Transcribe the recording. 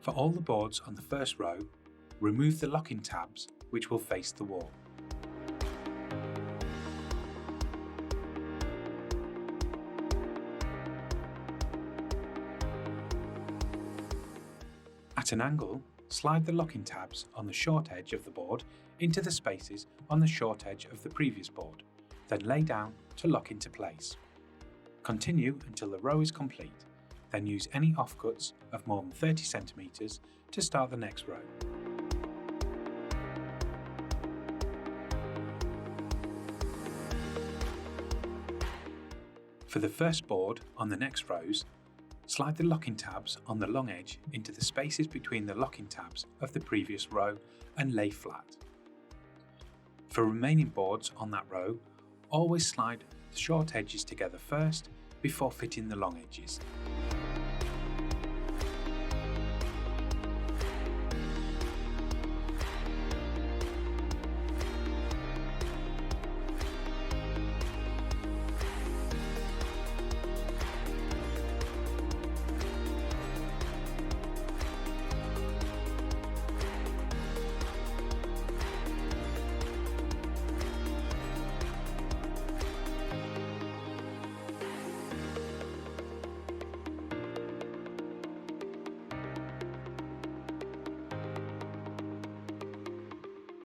For all the boards on the first row, remove the locking tabs which will face the wall. At an angle, slide the locking tabs on the short edge of the board into the spaces on the short edge of the previous board, then lay down to lock into place. Continue until the row is complete, then use any offcuts of more than 30 cm to start the next row. For the first board on the next rows, slide the locking tabs on the long edge into the spaces between the locking tabs of the previous row and lay flat. For remaining boards on that row, always slide the short edges together first before fitting the long edges.